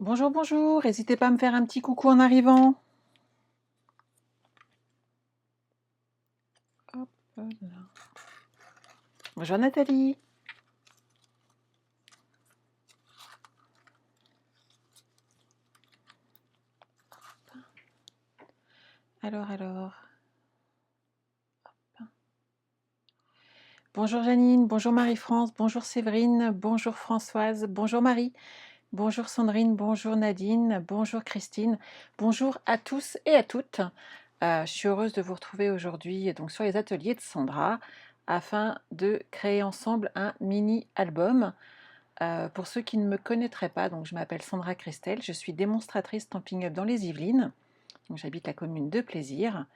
Bonjour, bonjour, n'hésitez pas à me faire un petit coucou en arrivant. Hop là. Bonjour Nathalie. Alors. Bonjour Janine, bonjour Marie-France, bonjour Séverine, bonjour Françoise, bonjour Marie, bonjour Sandrine, bonjour Nadine, bonjour Christine, bonjour à tous et à toutes. Je suis heureuse de vous retrouver aujourd'hui donc sur les ateliers de Sandra afin de créer ensemble un mini-album. Pour ceux qui ne me connaîtraient pas, donc je m'appelle Sandra Christel, je suis démonstratrice Stampin' Up dans les Yvelines. J'habite la commune de Plaisir.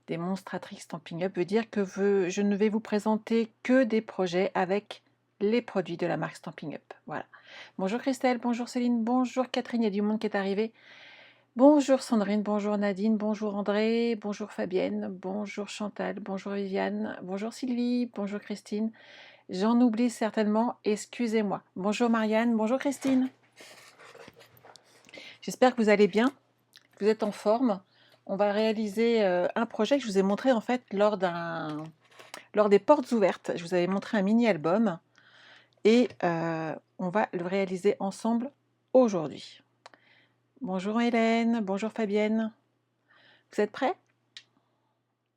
Démonstratrice Stampin' Up veut dire que je ne vais vous présenter que des projets avec les produits de la marque Stampin' Up. Voilà. Bonjour Christelle, bonjour Céline, bonjour Catherine, il y a du monde qui est arrivé. Bonjour Sandrine, bonjour Nadine, bonjour André, bonjour Fabienne, bonjour Chantal, bonjour Viviane, bonjour Sylvie, bonjour Christine. J'en oublie certainement, excusez-moi. Bonjour Marianne, bonjour Christine. J'espère que vous allez bien, que vous êtes en forme. On va réaliser un projet que je vous ai montré en fait lors des portes ouvertes. Je vous avais montré un mini-album et on va le réaliser ensemble aujourd'hui. Bonjour Hélène, bonjour Fabienne. Vous êtes prêts?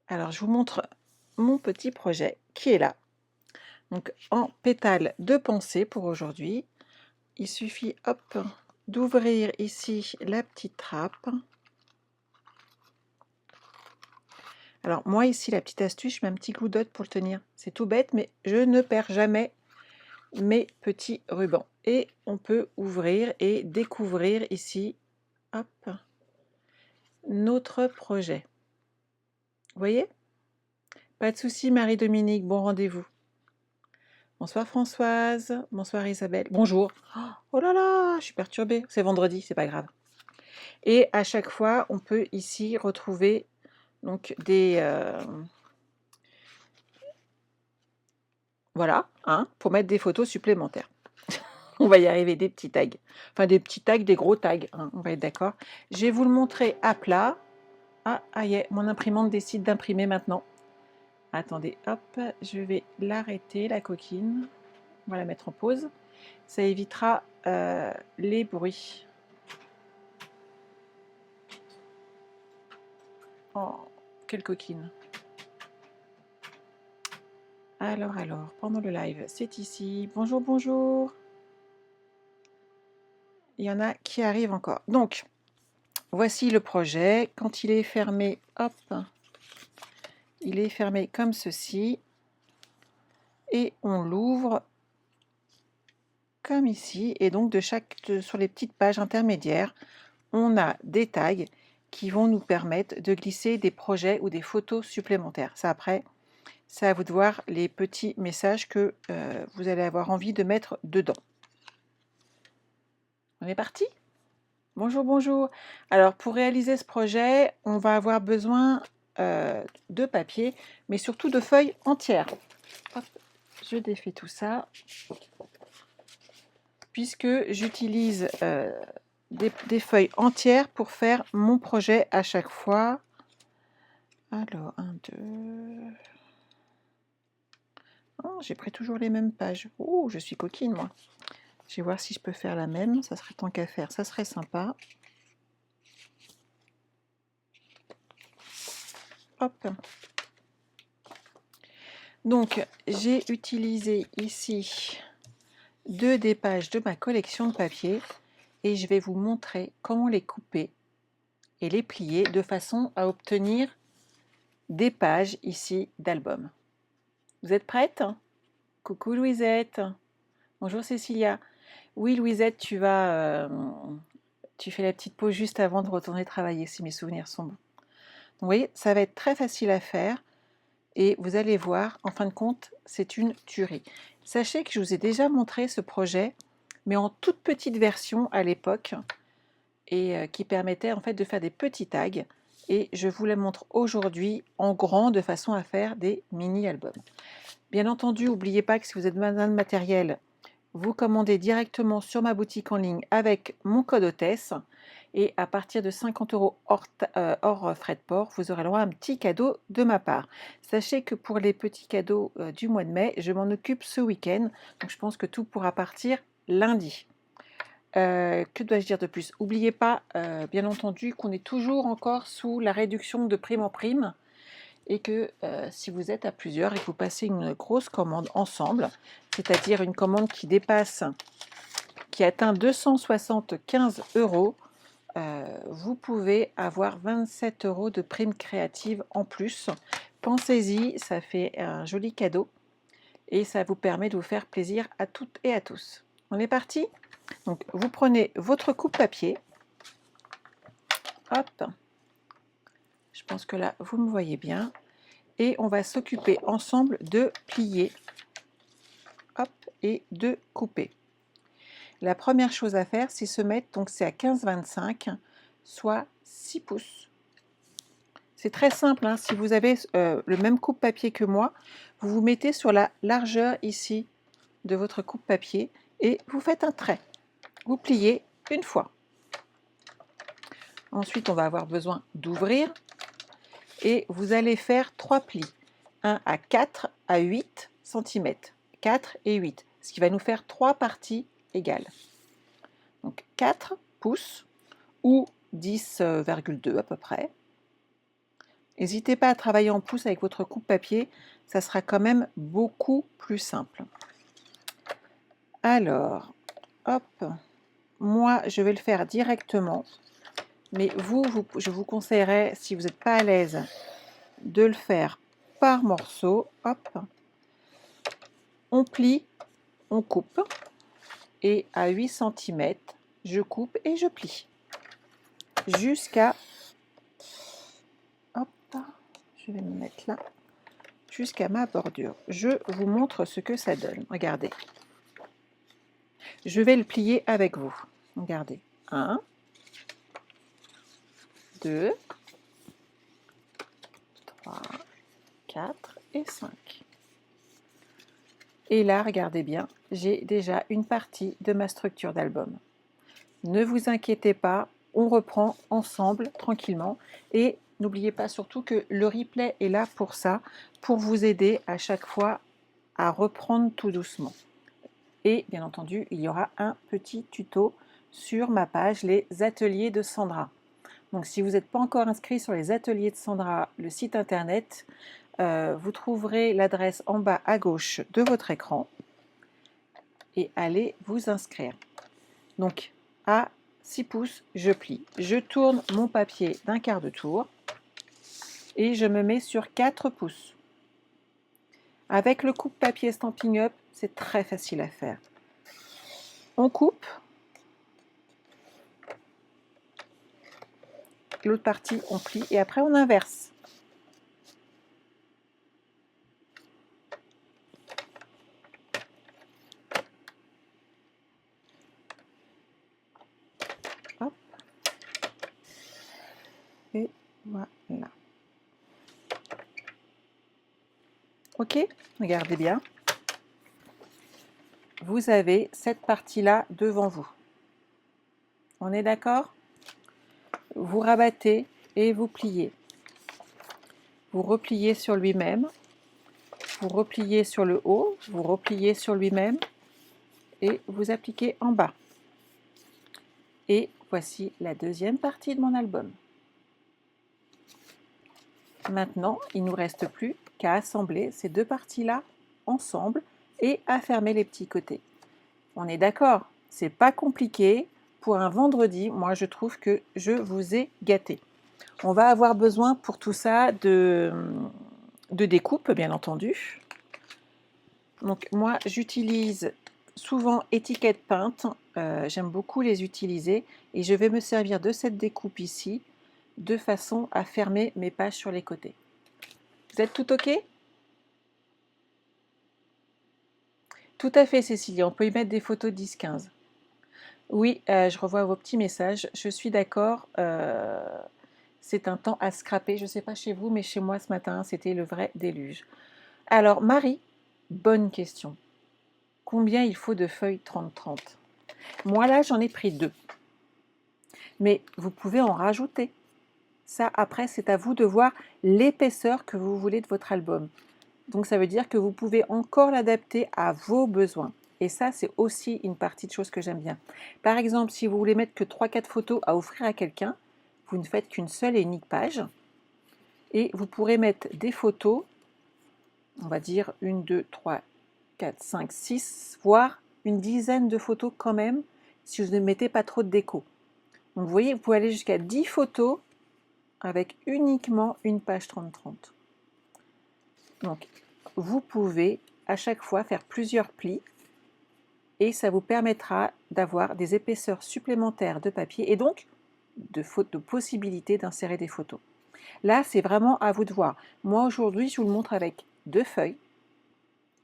Alors je vous montre mon petit projet qui est là. Donc en pétales de pensée pour aujourd'hui. Il suffit hop d'ouvrir ici la petite trappe. Alors moi ici la petite astuce, je mets un petit glue dot pour le tenir. C'est tout bête mais je ne perds jamais mes petits rubans. Et on peut ouvrir et découvrir ici hop, notre projet. Vous voyez? Pas de souci Marie-Dominique, bon rendez-vous. Bonsoir Françoise, bonsoir Isabelle. Bonjour. Oh là là, je suis perturbée. C'est vendredi, c'est pas grave. Et à chaque fois, on peut ici retrouver donc voilà, hein, pour mettre des photos supplémentaires. On va y arriver, des petits tags. Enfin, des petits tags, des gros tags, hein, on va être d'accord. Je vais vous le montrer à plat. Ah, aïe, mon imprimante décide d'imprimer maintenant. Attendez, hop, je vais l'arrêter, la coquine. On va la mettre en pause. Ça évitera les bruits. Oh, quelle coquine. Alors, pendant le live, c'est ici. Bonjour, bonjour. Il y en a qui arrivent encore. Donc, voici le projet. Quand il est fermé, hop, il est fermé comme ceci. Et on l'ouvre comme ici. Et donc, sur les petites pages intermédiaires, on a des tags qui vont nous permettre de glisser des projets ou des photos supplémentaires. Ça, après, c'est à vous de voir les petits messages que vous allez avoir envie de mettre dedans. On est parti? Bonjour, bonjour. Alors, pour réaliser ce projet, on va avoir besoin de papier, mais surtout de feuilles entières. Hop, je défais tout ça, puisque j'utilise des feuilles entières pour faire mon projet à chaque fois. Alors, 1, 2... Oh, j'ai pris toujours les mêmes pages. Oh, je suis coquine, moi. Je vais voir si je peux faire la même. Ça serait tant qu'à faire. Ça serait sympa. Hop. Donc, j'ai utilisé ici 2 des pages de ma collection de papier et je vais vous montrer comment les couper et les plier de façon à obtenir des pages ici d'album. Vous êtes prête? Coucou Louisette. Bonjour Cécilia. Oui Louisette, tu fais la petite pause juste avant de retourner travailler si mes souvenirs sont bons. Donc, vous voyez, ça va être très facile à faire et vous allez voir, en fin de compte, c'est une tuerie. Sachez que je vous ai déjà montré ce projet, mais en toute petite version à l'époque, et qui permettait en fait de faire des petits tags. Et je vous les montre aujourd'hui en grand, de façon à faire des mini-albums. Bien entendu, n'oubliez pas que si vous êtes besoin de matériel, vous commandez directement sur ma boutique en ligne avec mon code hôtesse et à partir de 50 € hors frais de port, vous aurez le droit à un petit cadeau de ma part. Sachez que pour les petits cadeaux du mois de mai, je m'en occupe ce week-end, donc je pense que tout pourra partir lundi. Que dois-je dire de plus? N'oubliez pas, bien entendu, qu'on est toujours encore sous la réduction de prime en prime et que si vous êtes à plusieurs et que vous passez une grosse commande ensemble, c'est-à-dire une commande qui atteint 275 €, vous pouvez avoir 27 € de prime créative en plus. Pensez-y, ça fait un joli cadeau et ça vous permet de vous faire plaisir à toutes et à tous. On est parti? Donc vous prenez votre coupe papier, hop, je pense que là vous me voyez bien, et on va s'occuper ensemble de plier, hop, et de couper. La première chose à faire, c'est se mettre, donc c'est à 15-25, soit 6 pouces. C'est très simple, hein, si vous avez le même coupe papier que moi, vous vous mettez sur la largeur ici de votre coupe papier et vous faites un trait. Vous pliez une fois. Ensuite, on va avoir besoin d'ouvrir et vous allez faire 3 plis. Un à 4 à 8 cm. 4 et 8, ce qui va nous faire 3 parties égales. Donc 4 pouces ou 10,2 à peu près. N'hésitez pas à travailler en pouces avec votre coupe papier, ça sera quand même beaucoup plus simple. Alors, hop, moi je vais le faire directement, mais je vous conseillerais, si vous n'êtes pas à l'aise, de le faire par morceaux. Hop, on plie, on coupe, et à 8 cm, je coupe et je plie jusqu'à, hop, je vais me mettre là, jusqu'à ma bordure. Je vous montre ce que ça donne. Regardez. Je vais le plier avec vous. Regardez. 1, 2, 3, 4 et 5. Et là, regardez bien, j'ai déjà une partie de ma structure d'album. Ne vous inquiétez pas, on reprend ensemble, tranquillement. Et n'oubliez pas surtout que le replay est là pour ça, pour vous aider à chaque fois à reprendre tout doucement. Et bien entendu, il y aura un petit tuto sur ma page, les ateliers de Sandra. Donc si vous n'êtes pas encore inscrit sur les ateliers de Sandra, le site internet, vous trouverez l'adresse en bas à gauche de votre écran et allez vous inscrire. Donc à 6 pouces, je plie. Je tourne mon papier d'un quart de tour et je me mets sur 4 pouces. Avec le coupe-papier Stampin' Up, c'est très facile à faire. On coupe. L'autre partie, on plie et après on inverse. Hop. Et voilà. Ok, regardez bien. Vous avez cette partie-là devant vous. On est d'accord? Vous rabattez et vous pliez. Vous repliez sur lui-même. Vous repliez sur le haut. Vous repliez sur lui-même. Et vous appliquez en bas. Et voici la deuxième partie de mon album. Maintenant, il ne nous reste plus qu'à assembler ces deux parties-là ensemble et à fermer les petits côtés. On est d'accord? C'est pas compliqué. Pour un vendredi, moi je trouve que je vous ai gâté. On va avoir besoin pour tout ça de découpe, bien entendu. Donc moi j'utilise souvent étiquettes peintes, j'aime beaucoup les utiliser et je vais me servir de cette découpe ici de façon à fermer mes pages sur les côtés. Vous êtes tout ok? Tout à fait Cécilie, on peut y mettre des photos 10-15. Oui, je revois vos petits messages, je suis d'accord, c'est un temps à scraper, je ne sais pas chez vous, mais chez moi ce matin, c'était le vrai déluge. Alors Marie, bonne question. combien il faut de feuilles 30-30. Moi là, j'en ai pris 2. Mais vous pouvez en rajouter. Ça, après, c'est à vous de voir l'épaisseur que vous voulez de votre album. Donc, ça veut dire que vous pouvez encore l'adapter à vos besoins. Et ça, c'est aussi une partie de choses que j'aime bien. Par exemple, si vous voulez mettre que 3-4 photos à offrir à quelqu'un, vous ne faites qu'une seule et unique page. Et vous pourrez mettre des photos, on va dire 1, 2, 3, 4, 5, 6, voire une dizaine de photos quand même, si vous ne mettez pas trop de déco. Donc, vous voyez, vous pouvez aller jusqu'à 10 photos avec uniquement une page 30-30. Donc, vous pouvez à chaque fois faire plusieurs plis et ça vous permettra d'avoir des épaisseurs supplémentaires de papier et donc de possibilités d'insérer des photos. Là, c'est vraiment à vous de voir. Moi, aujourd'hui, je vous le montre avec 2 feuilles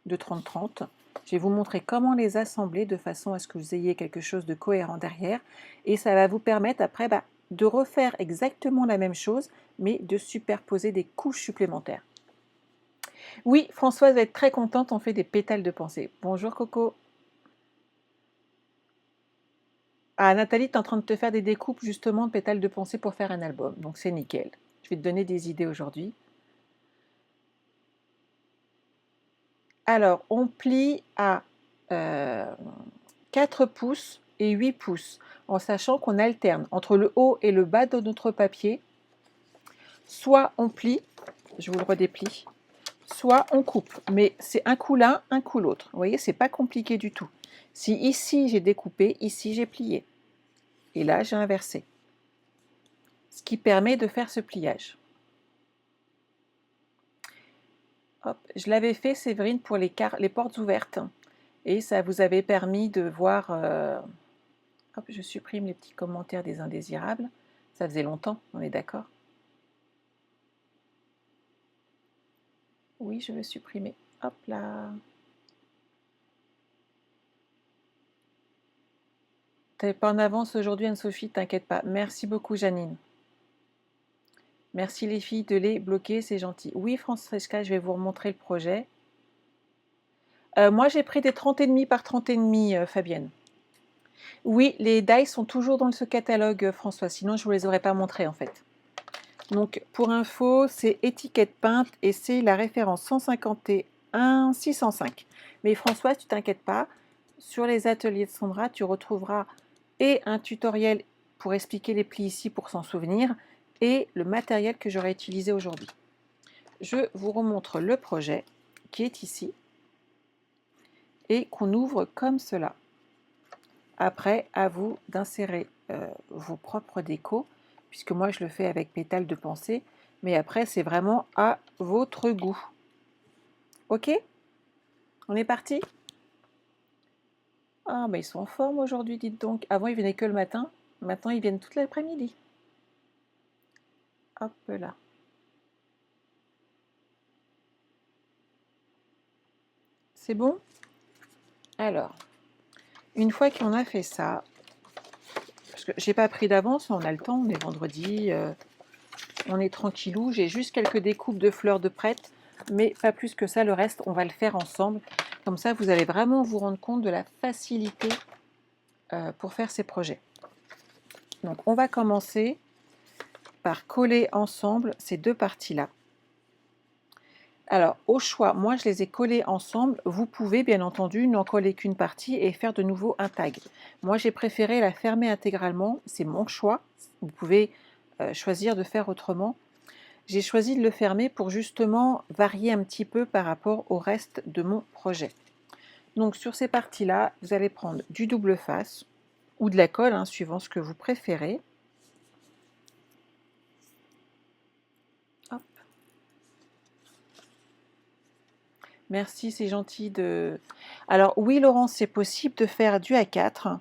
de 30-30. Je vais vous montrer comment les assembler de façon à ce que vous ayez quelque chose de cohérent derrière. Et ça va vous permettre après de refaire exactement la même chose, mais de superposer des couches supplémentaires. Oui, Françoise va être très contente, on fait des pétales de pensée. Bonjour Coco. Ah, Nathalie, tu es en train de te faire des découpes justement de pétales de pensée pour faire un album, donc c'est nickel. Je vais te donner des idées aujourd'hui. Alors, on plie à 4 pouces et 8 pouces, en sachant qu'on alterne entre le haut et le bas de notre papier. Soit on plie, je vous le redéplie, soit on coupe. Mais c'est un coup l'un, un coup l'autre. Vous voyez, c'est pas compliqué du tout. Si ici j'ai découpé, ici j'ai plié. Et là j'ai inversé. Ce qui permet de faire ce pliage. Hop, je l'avais fait, Séverine, pour les portes ouvertes. Et ça vous avait permis de voir... hop, je supprime les petits commentaires des indésirables. Ça faisait longtemps, on est d'accord? Oui, je veux supprimer. Hop là. T'es pas en avance aujourd'hui, Anne-Sophie, t'inquiète pas. Merci beaucoup, Janine. Merci les filles de les bloquer, c'est gentil. Oui, Francesca, je vais vous remontrer le projet. Moi, j'ai pris des 30,5 par 30,5, Fabienne. Oui, les dies sont toujours dans ce catalogue, François, sinon je ne vous les aurais pas montrés en fait. Donc, pour info, c'est étiquette peinte et c'est la référence 151 605. Mais Françoise, tu t'inquiètes pas, sur les ateliers de Sandra, tu retrouveras et un tutoriel pour expliquer les plis ici pour s'en souvenir et le matériel que j'aurai utilisé aujourd'hui. Je vous remontre le projet qui est ici et qu'on ouvre comme cela. Après, à vous d'insérer vos propres décos, puisque moi je le fais avec pétales de pensée, mais après c'est vraiment à votre goût. Ok? On est parti? Ah, mais ils sont en forme aujourd'hui, dites donc. Avant ils venaient que le matin, maintenant ils viennent toute l'après-midi. Hop là. C'est bon? Alors, une fois qu'on a fait ça, parce que j'ai pas pris d'avance, on a le temps, on est vendredi, on est tranquillou, j'ai juste quelques découpes de fleurs de prête, mais pas plus que ça, le reste on va le faire ensemble. Comme ça vous allez vraiment vous rendre compte de la facilité pour faire ces projets. Donc on va commencer par coller ensemble ces deux parties-là. Alors au choix, moi je les ai collés ensemble, vous pouvez bien entendu n'en coller qu'une partie et faire de nouveau un tag. Moi j'ai préféré la fermer intégralement, c'est mon choix, vous pouvez choisir de faire autrement. J'ai choisi de le fermer pour justement varier un petit peu par rapport au reste de mon projet. Donc sur ces parties-là, vous allez prendre du double face ou de la colle, hein, suivant ce que vous préférez. Hop. Merci, c'est gentil de... Alors oui, Laurence, c'est possible de faire du A4,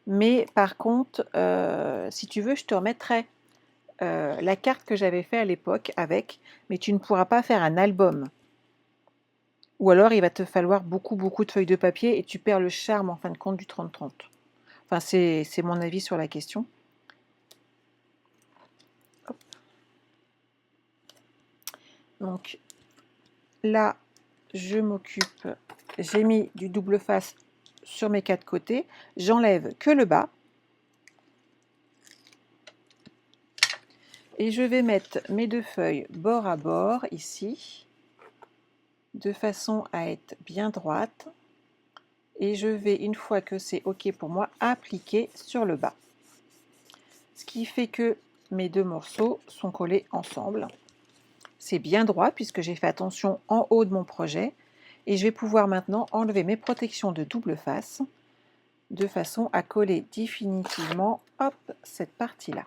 mais par contre, si tu veux, je te remettrai la carte que j'avais fait à l'époque avec, mais tu ne pourras pas faire un album. Ou alors il va te falloir beaucoup de feuilles de papier et tu perds le charme en fin de compte du 30-30. Enfin, c'est mon avis sur la question. Hop. Donc là, je m'occupe j'ai mis du double face sur mes 4 côtés, j'enlève que le bas. Et je vais mettre mes 2 feuilles bord à bord ici, de façon à être bien droite. Et je vais, une fois que c'est OK pour moi, appliquer sur le bas. Ce qui fait que mes 2 morceaux sont collés ensemble. C'est bien droit puisque j'ai fait attention en haut de mon projet. Et je vais pouvoir maintenant enlever mes protections de double face de façon à coller définitivement, hop, cette partie-là.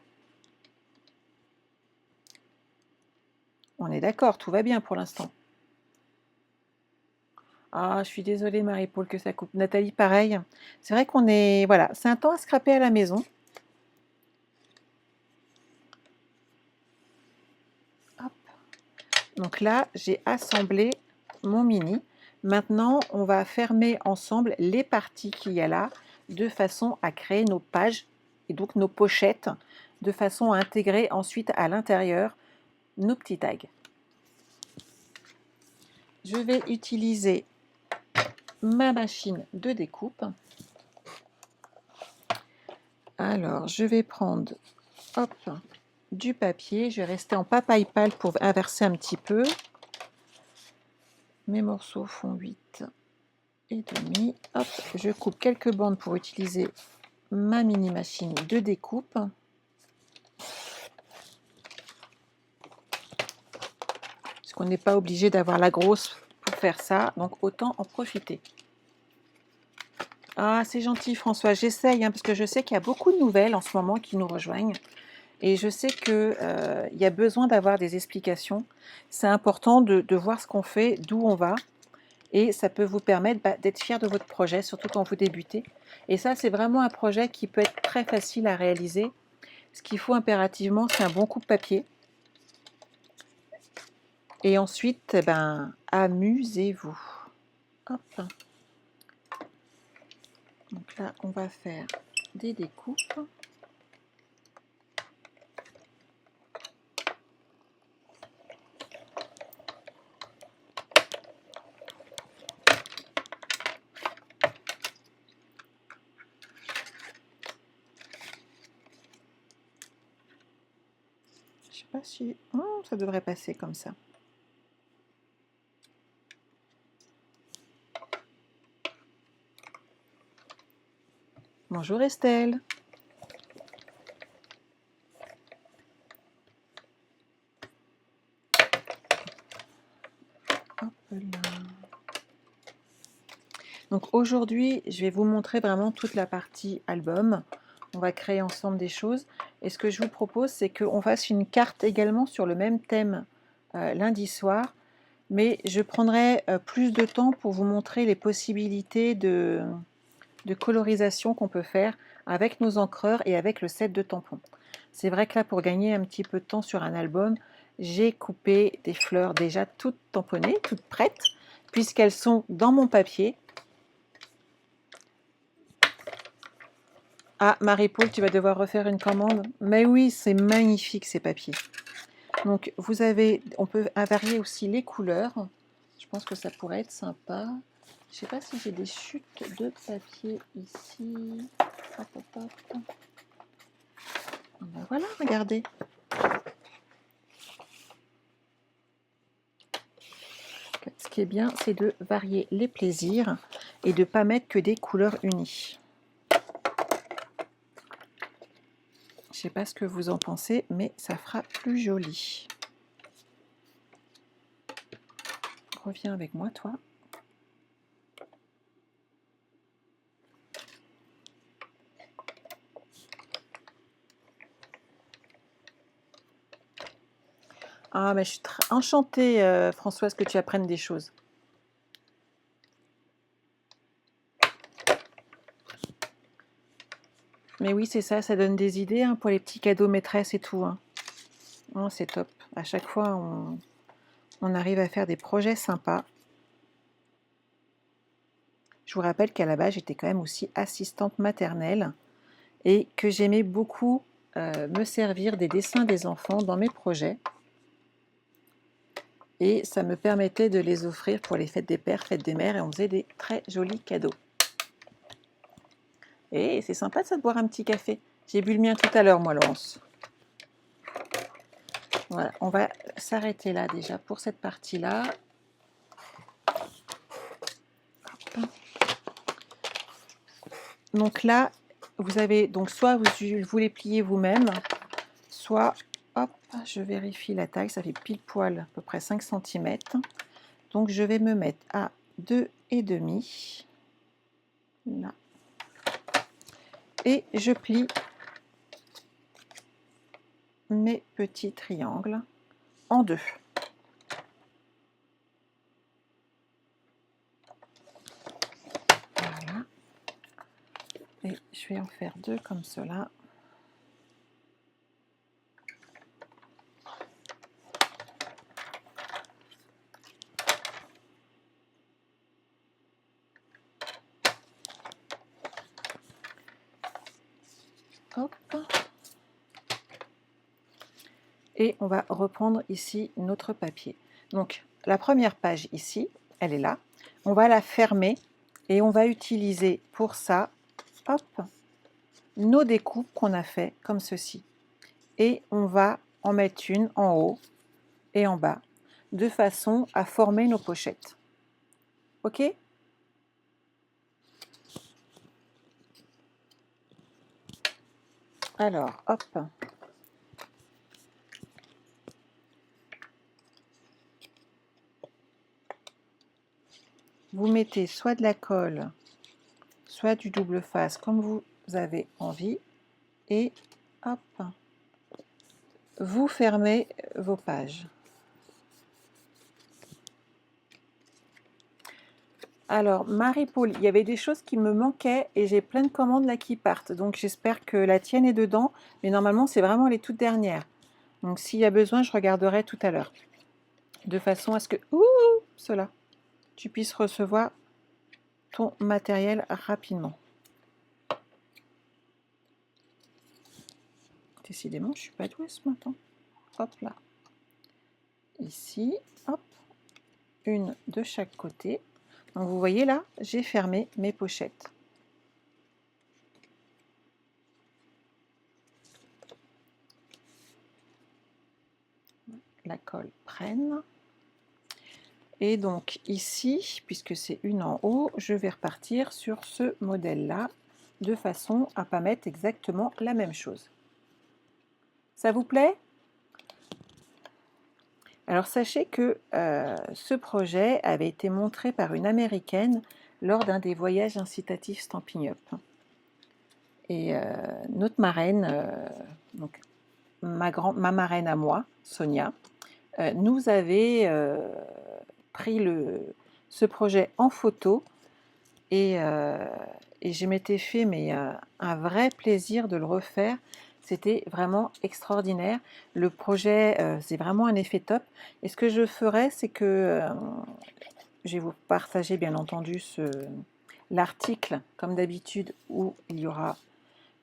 On est d'accord, tout va bien pour l'instant. Ah, je suis désolée Marie-Paul que ça coupe. Nathalie, pareil. C'est vrai qu'on est... Voilà, c'est un temps à scraper à la maison. Hop. Donc là, j'ai assemblé mon mini. Maintenant, on va fermer ensemble les parties qu'il y a là, de façon à créer nos pages et donc nos pochettes, de façon à intégrer ensuite à l'intérieur nos petits tags. Je vais utiliser ma machine de découpe. Alors, je vais prendre, hop, du papier. Je vais rester en papaye pâle pour inverser un petit peu. Mes morceaux font 8 et demi. Hop, je coupe quelques bandes pour utiliser ma mini machine de découpe. Parce qu'on n'est pas obligé d'avoir la grosse pour faire ça, donc autant en profiter. Ah, c'est gentil François, j'essaye, parce que je sais qu'il y a beaucoup de nouvelles en ce moment qui nous rejoignent. Et je sais qu'il y a besoin d'avoir des explications. C'est important de voir ce qu'on fait, d'où on va. Et ça peut vous permettre d'être fier de votre projet, surtout quand vous débutez. Et ça, c'est vraiment un projet qui peut être très facile à réaliser. Ce qu'il faut impérativement, c'est un bon coupe-papier. Et ensuite, amusez-vous. Hop. Donc là, on va faire des découpes. Je sais pas si... ça devrait passer comme ça. Bonjour Estelle. Hop là. Donc aujourd'hui, je vais vous montrer vraiment toute la partie album. On va créer ensemble des choses. Et ce que je vous propose, c'est qu'on fasse une carte également sur le même thème lundi soir. Mais je prendrai plus de temps pour vous montrer les possibilités de colorisation qu'on peut faire avec nos encreurs et avec le set de tampons. C'est vrai que là, pour gagner un petit peu de temps sur un album, j'ai coupé des fleurs déjà toutes tamponnées, toutes prêtes, puisqu'elles sont dans mon papier. Ah, Marie-Paul, tu vas devoir refaire une commande. Mais oui, c'est magnifique ces papiers. Donc, vous avez, on peut varier aussi les couleurs. Je pense que ça pourrait être sympa. Je ne sais pas si j'ai des chutes de papier ici. Hop, hop, hop. Ben voilà, regardez. Ce qui est bien, c'est de varier les plaisirs et de ne pas mettre que des couleurs unies. Je ne sais pas ce que vous en pensez, mais ça fera plus joli. Reviens avec moi, toi. Ah, mais je suis enchantée, Françoise, que tu apprennes des choses. Mais oui, c'est ça, ça donne des idées pour les petits cadeaux maîtresses et tout. Oh, c'est top. À chaque fois, on arrive à faire des projets sympas. Je vous rappelle qu'à la base, j'étais quand même aussi assistante maternelle et que j'aimais beaucoup me servir des dessins des enfants dans mes projets. et ça me permettait de les offrir pour les fêtes des pères, fêtes des mères, et on faisait des très jolis cadeaux. Et c'est sympa ça de boire un petit café. J'ai bu le mien tout à l'heure, moi, Laurence. Voilà, on va s'arrêter là déjà pour cette partie-là. Donc là, vous avez donc soit vous les pliez vous-même, soit, hop, je vérifie la taille, ça fait pile poil à peu près 5 cm. Donc je vais me mettre à 2,5 là. Et je plie mes petits triangles en deux. Voilà. Et je vais en faire deux comme cela. Hop. Et on va reprendre ici notre papier. Donc la première page ici, elle est là. On va la fermer et on va utiliser pour ça, hop, nos découpes qu'on a fait comme ceci. Et on va en mettre une en haut et en bas, de façon à former nos pochettes. Ok? Alors, hop. Vous mettez soit de la colle, soit du double face, comme vous avez envie. Et hop, vous fermez vos pages. Alors, Marie-Paul, il y avait des choses qui me manquaient et j'ai plein de commandes là qui partent. Donc, j'espère que la tienne est dedans. Mais normalement, c'est vraiment les toutes dernières. Donc, s'il y a besoin, je regarderai tout à l'heure. De façon à ce que, cela, tu puisses recevoir ton matériel rapidement. Décidément, je ne suis pas douée ce matin. Hop là. Ici, hop. Une de chaque côté. Donc, vous voyez là, j'ai fermé mes pochettes. La colle prenne. Et donc ici, puisque c'est une en haut, je vais repartir sur ce modèle-là, de façon à ne pas mettre exactement la même chose. Ça vous plaît? Alors sachez que ce projet avait été montré par une Américaine lors d'un des voyages incitatifs Stampin' Up. Et notre marraine, donc ma marraine à moi, Sonia, nous avait pris ce projet en photo et je m'étais fait un vrai plaisir de le refaire. C'était vraiment extraordinaire. Le projet, c'est vraiment un effet top. Et ce que je ferai, c'est que je vais vous partager bien entendu l'article, comme d'habitude, où il y aura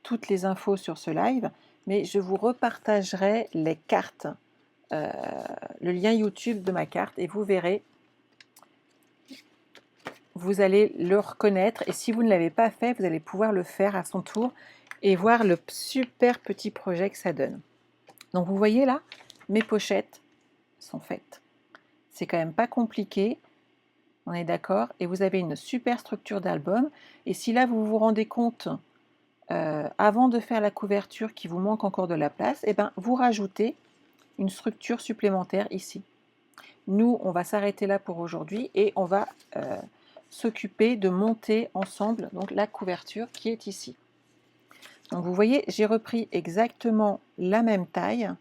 toutes les infos sur ce live, mais je vous repartagerai les cartes, le lien YouTube de ma carte, et vous verrez, vous allez le reconnaître, et si vous ne l'avez pas fait, vous allez pouvoir le faire à son tour et voir le super petit projet que ça donne. Donc vous voyez là, mes pochettes sont faites. C'est quand même pas compliqué, on est d'accord, et vous avez une super structure d'album. Et si là vous vous rendez compte, avant de faire la couverture, qu'il vous manque encore de la place, et ben vous rajoutez une structure supplémentaire ici. Nous, on va s'arrêter là pour aujourd'hui et on va s'occuper de monter ensemble donc la couverture qui est ici. Donc vous voyez, j'ai repris exactement la même taille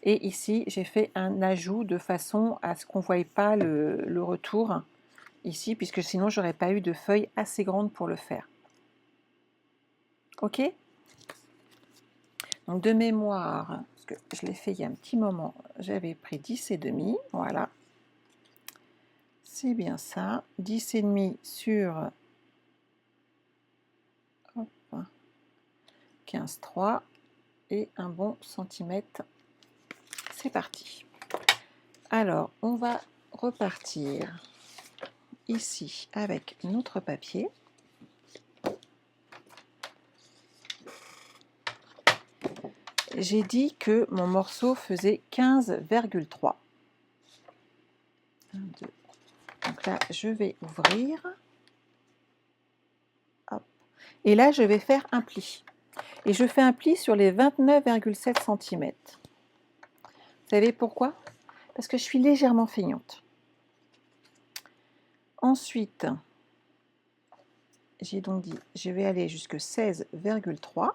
et ici j'ai fait un ajout de façon à ce qu'on ne voie pas le retour ici, puisque sinon j'aurais pas eu de feuille assez grande pour le faire. Ok? Donc de mémoire, parce que je l'ai fait il y a un petit moment, j'avais pris 10,5, voilà. C'est bien ça, 10,5 sur 15,3 et un bon centimètre. C'est parti. Alors, on va repartir ici avec notre papier. J'ai dit que mon morceau faisait 15,3. Donc là, je vais ouvrir. Hop. Et là, je vais faire un pli. Et je fais un pli sur les 29,7 cm. Vous savez pourquoi? Parce que je suis légèrement feignante. Ensuite, j'ai donc dit, je vais aller jusque 16,3.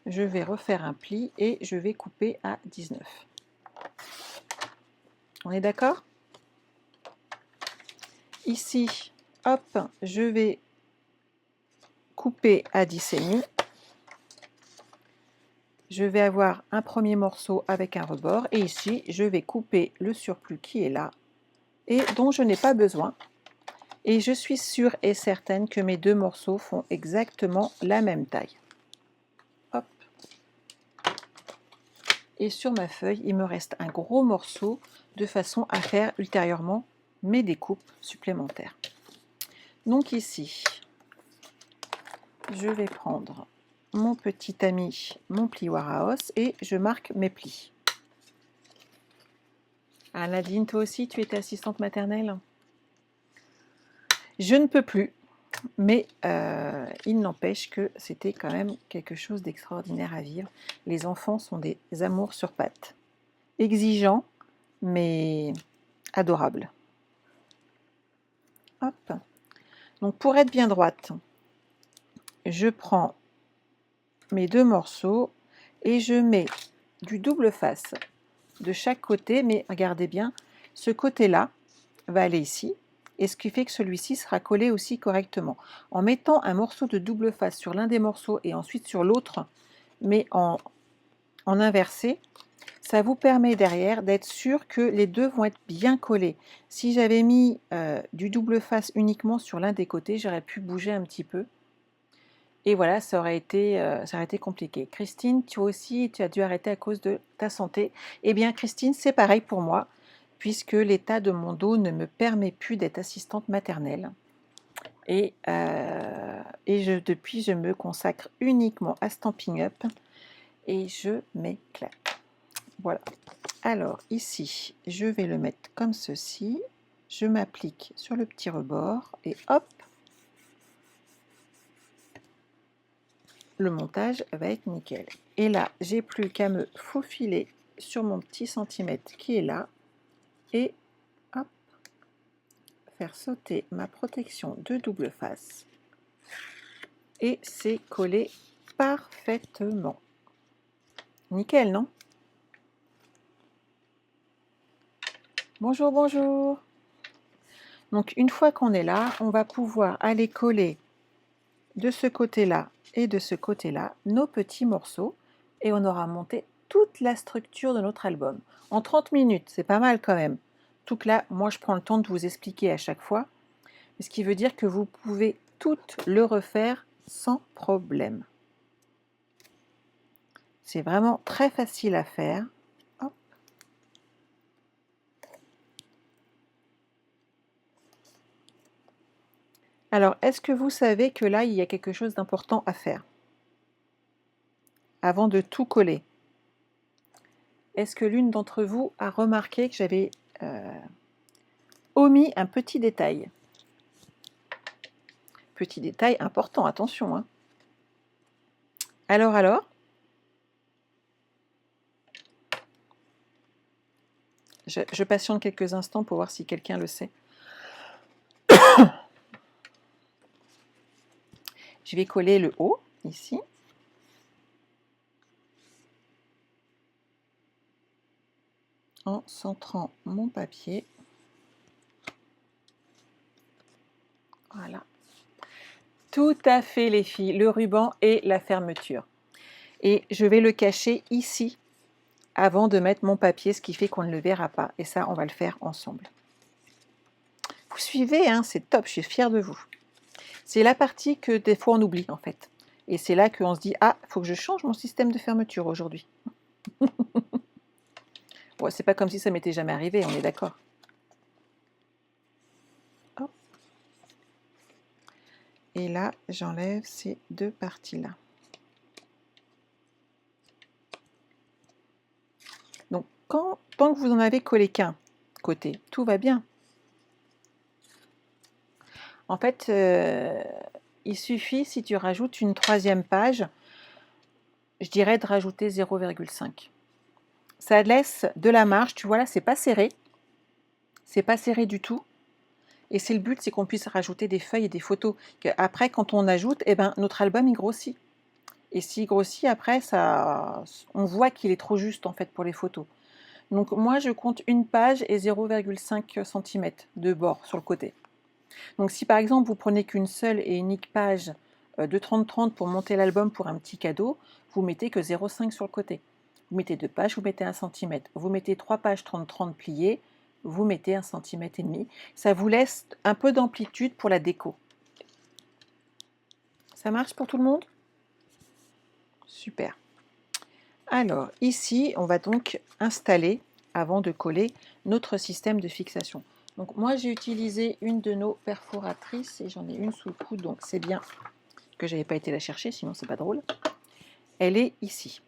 Je vais refaire un pli et je vais couper à 19. On est d'accord? Ici, hop, je vais couper à 10,5. Je vais avoir un premier morceau avec un rebord et ici, je vais couper le surplus qui est là et dont je n'ai pas besoin. Et je suis sûre et certaine que mes deux morceaux font exactement la même taille. Hop. Et sur ma feuille, il me reste un gros morceau de façon à faire ultérieurement mes découpes supplémentaires. Donc ici, je vais prendre mon petit ami, mon plioir à os et je marque mes plis. Ah Nadine, toi aussi, tu étais assistante maternelle? Je ne peux plus, mais il n'empêche que c'était quand même quelque chose d'extraordinaire à vivre. Les enfants sont des amours sur pattes. Exigeants, mais adorables. Hop. Donc pour être bien droite, je prends mes deux morceaux et je mets du double face de chaque côté, mais regardez bien, ce côté-là va aller ici, et ce qui fait que celui-ci sera collé aussi correctement. En mettant un morceau de double face sur l'un des morceaux et ensuite sur l'autre, mais en inversé, ça vous permet derrière d'être sûr que les deux vont être bien collés. Si j'avais mis du double face uniquement sur l'un des côtés, j'aurais pu bouger un petit peu. Et voilà, ça aurait été compliqué. Christine, toi aussi, tu as dû arrêter à cause de ta santé. Eh bien, Christine, c'est pareil pour moi, puisque l'état de mon dos ne me permet plus d'être assistante maternelle. Et depuis, je me consacre uniquement à Stampin' Up et je m'éclate. Voilà. Alors, ici, je vais le mettre comme ceci. Je m'applique sur le petit rebord et hop, le montage va être nickel. Et là, j'ai plus qu'à me faufiler sur mon petit centimètre qui est là et hop, faire sauter ma protection de double face. Et c'est collé parfaitement. Nickel, non? Bonjour, bonjour. Donc, une fois qu'on est là, on va pouvoir aller coller de ce côté-là et de ce côté-là nos petits morceaux et on aura monté toute la structure de notre album. En 30 minutes, c'est pas mal quand même. Tout que là, moi je prends le temps de vous expliquer à chaque fois, ce qui veut dire que vous pouvez tout le refaire sans problème. C'est vraiment très facile à faire. Hop. Alors, est-ce que vous savez que là, il y a quelque chose d'important à faire avant de tout coller? Est-ce que l'une d'entre vous a remarqué que j'avais omis un petit détail? Petit détail important, attention. Hein. Alors je patiente quelques instants pour voir si quelqu'un le sait. Je vais coller le haut, ici. En centrant mon papier. Voilà. Tout à fait les filles, le ruban et la fermeture. Et je vais le cacher ici avant de mettre mon papier, ce qui fait qu'on ne le verra pas. Et ça, on va le faire ensemble. Vous suivez, hein, c'est top, je suis fière de vous. C'est la partie que des fois on oublie en fait. Et c'est là qu'on se dit, ah, il faut que je change mon système de fermeture aujourd'hui. Bon, c'est pas comme si ça m'était jamais arrivé, on est d'accord. Hop. Et là, j'enlève ces deux parties-là. Donc, tant que vous en avez collé qu'un côté, tout va bien. En fait, il suffit, si tu rajoutes une troisième page, je dirais de rajouter 0,5. Ça laisse de la marge, tu vois là, c'est pas serré. C'est pas serré du tout. Et c'est le but, c'est qu'on puisse rajouter des feuilles et des photos. Après, quand on ajoute, eh ben, notre album, il grossit. Et s'il grossit, après, on voit qu'il est trop juste, en fait, pour les photos. Donc, moi, je compte une page et 0,5 cm de bord sur le côté. Donc, si, par exemple, vous prenez qu'une seule et unique page de 30-30 pour monter l'album pour un petit cadeau, vous mettez que 0,5 sur le côté. Vous mettez 2 pages, vous mettez 1 cm. Vous mettez 3 pages 30-30 pliées, vous mettez 1,5 cm. Ça vous laisse un peu d'amplitude pour la déco. Ça marche pour tout le monde? Super. Alors, ici, on va donc installer, avant de coller, notre système de fixation. Donc, moi, j'ai utilisé une de nos perforatrices et j'en ai une sous le coude, donc c'est bien que je n'avais pas été la chercher, sinon c'est pas drôle. Elle est ici.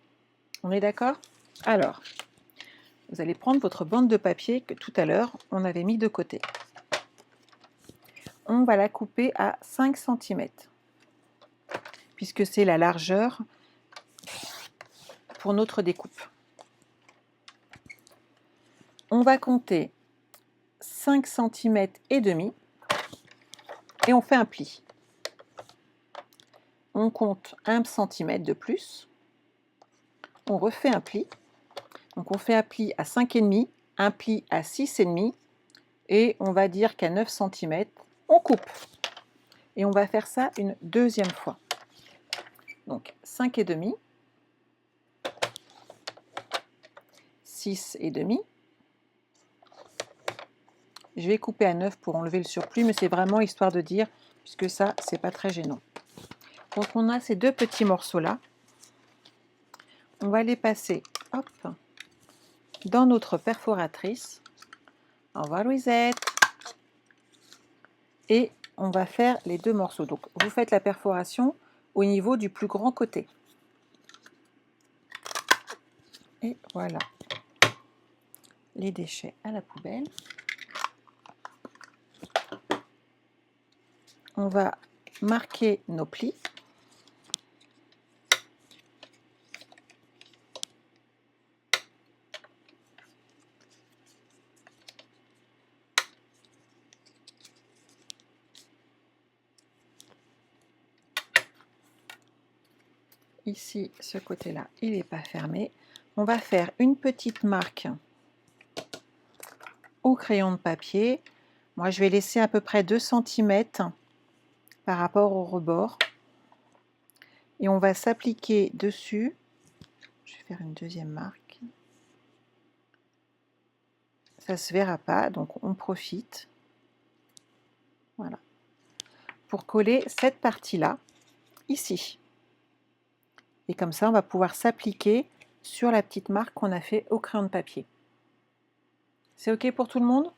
On est d'accord? Alors, vous allez prendre votre bande de papier que tout à l'heure, on avait mis de côté. On va la couper à 5 cm, puisque c'est la largeur pour notre découpe. On va compter 5 cm et demi et on fait un pli. On compte 1 cm de plus, on refait un pli. Donc on fait un pli à 5,5, un pli à 6,5 et on va dire qu'à 9 cm, on coupe. Et on va faire ça une deuxième fois. Donc 5,5, 6,5. Je vais couper à 9 pour enlever le surplus, mais c'est vraiment histoire de dire, puisque ça, c'est pas très gênant. Donc on a ces deux petits morceaux-là. On va les passer, hop, dans notre perforatrice. Au revoir Louisette. Et on va faire les deux morceaux. Donc vous faites la perforation au niveau du plus grand côté. Et voilà. Les déchets à la poubelle. On va marquer nos plis. Ici, ce côté-là, il n'est pas fermé. On va faire une petite marque au crayon de papier. Moi, je vais laisser à peu près 2 cm par rapport au rebord. Et on va s'appliquer dessus. Je vais faire une deuxième marque. Ça ne se verra pas, donc on profite. Voilà. Pour coller cette partie-là, ici. Et comme ça, on va pouvoir s'appliquer sur la petite marque qu'on a fait au crayon de papier. C'est OK pour tout le monde?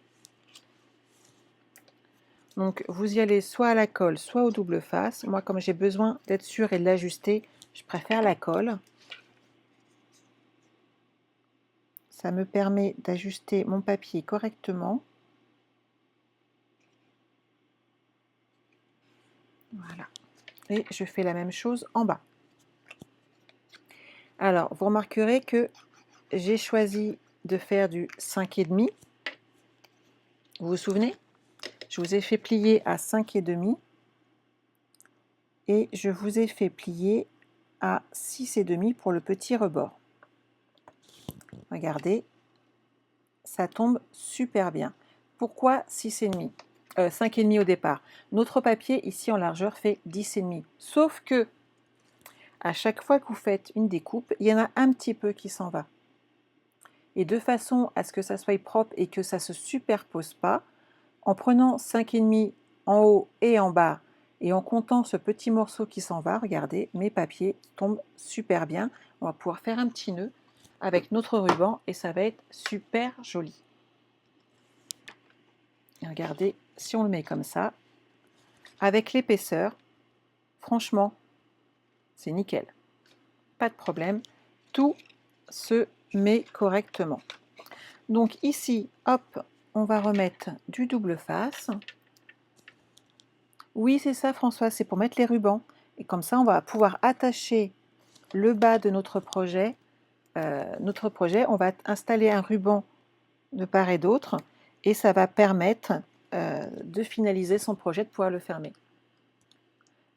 Donc, vous y allez soit à la colle, soit au double face. Moi, comme j'ai besoin d'être sûre et de l'ajuster, je préfère la colle. Ça me permet d'ajuster mon papier correctement. Voilà. Et je fais la même chose en bas. Alors, vous remarquerez que j'ai choisi de faire du 5,5. Vous vous souvenez? Je vous ai fait plier à 5,5 et je vous ai fait plier à 6,5 pour le petit rebord. Regardez, ça tombe super bien. Pourquoi 6,5 5,5 au départ. Notre papier ici en largeur fait 10,5. Sauf que à chaque fois que vous faites une découpe, il y en a un petit peu qui s'en va. Et de façon à ce que ça soit propre et que ça ne se superpose pas, en prenant 5,5 en haut et en bas et en comptant ce petit morceau qui s'en va, regardez, mes papiers tombent super bien. On va pouvoir faire un petit nœud. avec notre ruban et ça va être super joli. Et regardez, si on le met comme ça, avec l'épaisseur, franchement, c'est nickel. Pas de problème, tout se met correctement. Donc ici, hop, on va remettre du double face. Oui, c'est ça François, c'est pour mettre les rubans. Et comme ça, on va pouvoir attacher le bas de notre projet. On va installer un ruban de part et d'autre et ça va permettre de finaliser son projet, de pouvoir le fermer.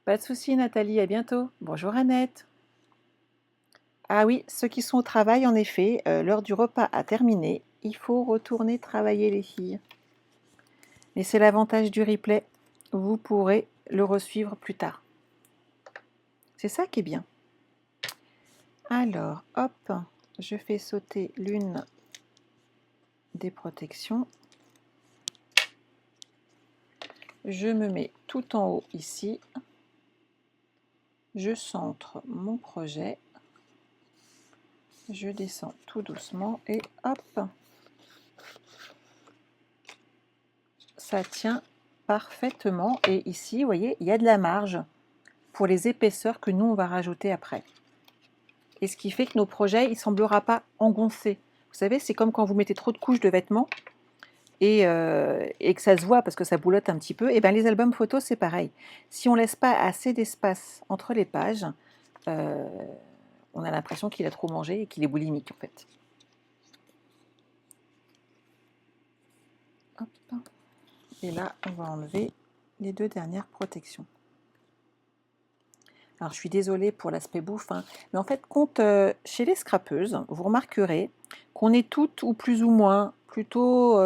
Pas de souci Nathalie, à bientôt. Bonjour Annette. Ah oui, ceux qui sont au travail, en effet, l'heure du repas a terminé. Il faut retourner travailler les filles. Mais c'est l'avantage du replay, vous pourrez le resuivre plus tard. C'est ça qui est bien. Alors, hop, je fais sauter l'une des protections. Je me mets tout en haut ici. Je centre mon projet. Je descends tout doucement et hop, ça tient parfaitement. Et ici, vous voyez, il y a de la marge pour les épaisseurs que nous, on va rajouter après. Et ce qui fait que nos projets, il ne semblera pas engoncé. Vous savez, c'est comme quand vous mettez trop de couches de vêtements et que ça se voit parce que ça boulotte un petit peu. Et bien les albums photos, c'est pareil. Si on ne laisse pas assez d'espace entre les pages, on a l'impression qu'il a trop mangé et qu'il est boulimique en fait. Hop. Et là, on va enlever les deux dernières protections. Alors, je suis désolée pour l'aspect bouffe, hein, mais en fait, chez les scrapeuses, vous remarquerez qu'on est toutes ou plus ou moins plutôt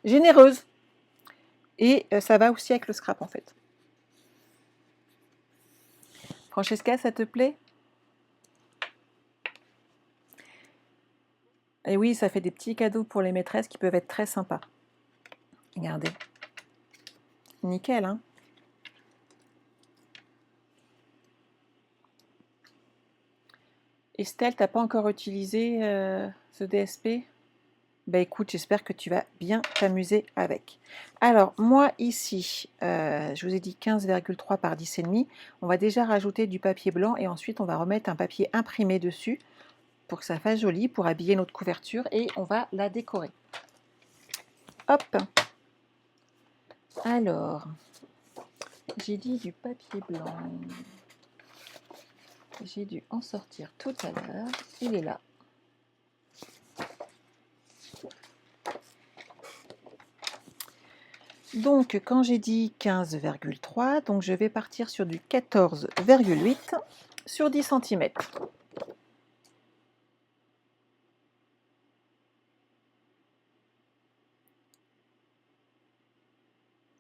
généreuses. Et ça va aussi avec le scrap, en fait. Francesca, ça te plaît? Et oui, ça fait des petits cadeaux pour les maîtresses qui peuvent être très sympas. Regardez. Nickel, hein? Estelle, t'as pas encore utilisé ce DSP? Ben écoute, j'espère que tu vas bien t'amuser avec. Alors, moi ici, je vous ai dit 15,3 par 10,5. On va déjà rajouter du papier blanc et ensuite on va remettre un papier imprimé dessus pour que ça fasse joli, pour habiller notre couverture et on va la décorer. Hop! Alors, j'ai dit du papier blanc. J'ai dû en sortir tout à l'heure. Il est là. Donc, quand j'ai dit 15,3, donc je vais partir sur du 14,8 sur 10 cm.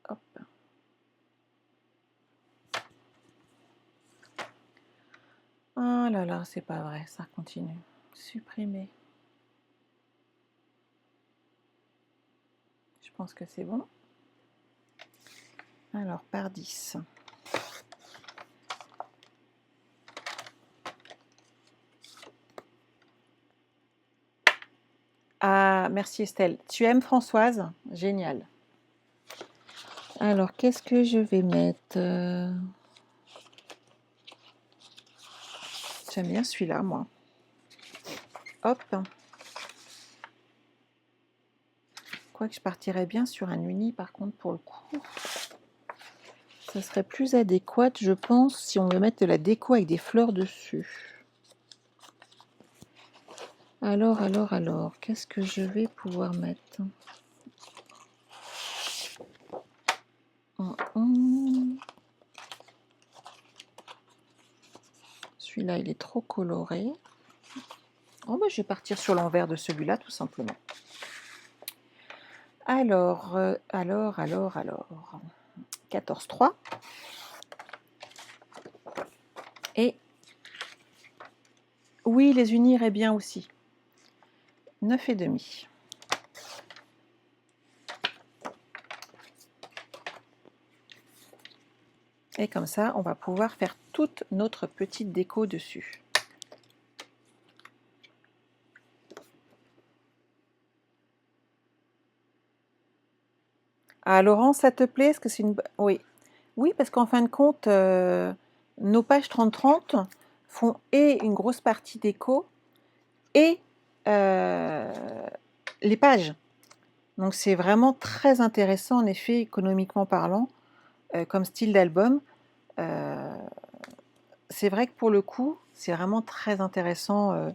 Hop. Oh là là, c'est pas vrai, ça continue. Supprimer. Je pense que c'est bon. Alors, par 10. Ah, merci Estelle. Tu aimes Françoise? Génial. Alors, qu'est-ce que je vais mettre? J'aime bien celui-là, moi. Hop. Quoique je partirais bien sur un uni, par contre, pour le coup. Ça serait plus adéquat, je pense, si on veut mettre de la déco avec des fleurs dessus. Alors, qu'est-ce que je vais pouvoir mettre? Celui-là, il est trop coloré. Oh, bah, je vais partir sur l'envers de celui-là, tout simplement. Alors. 14,3. Et oui, les unis iraient bien aussi. 9,5. Et comme ça, on va pouvoir faire toute notre petite déco dessus. Ah, Laurent, ça te plaît? Est-ce que c'est une... Oui. Oui, parce qu'en fin de compte, nos pages 30-30 font et une grosse partie déco et euh, les pages. Donc c'est vraiment très intéressant, en effet, économiquement parlant, comme style d'album. Euh, c'est vrai que pour le coup, c'est vraiment très intéressant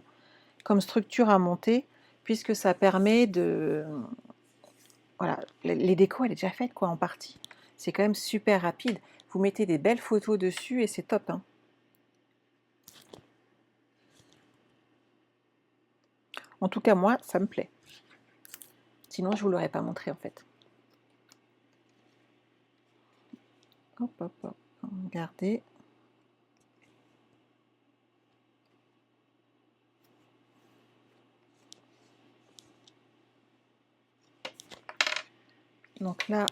comme structure à monter, puisque ça permet de... Voilà, les décos, elle est déjà faite quoi en partie. C'est quand même super rapide. Vous mettez des belles photos dessus et c'est top, hein. En tout cas, moi, ça me plaît. Sinon, je vous l'aurais pas montré en fait. Hop, hop, hop. Regardez. Donc là,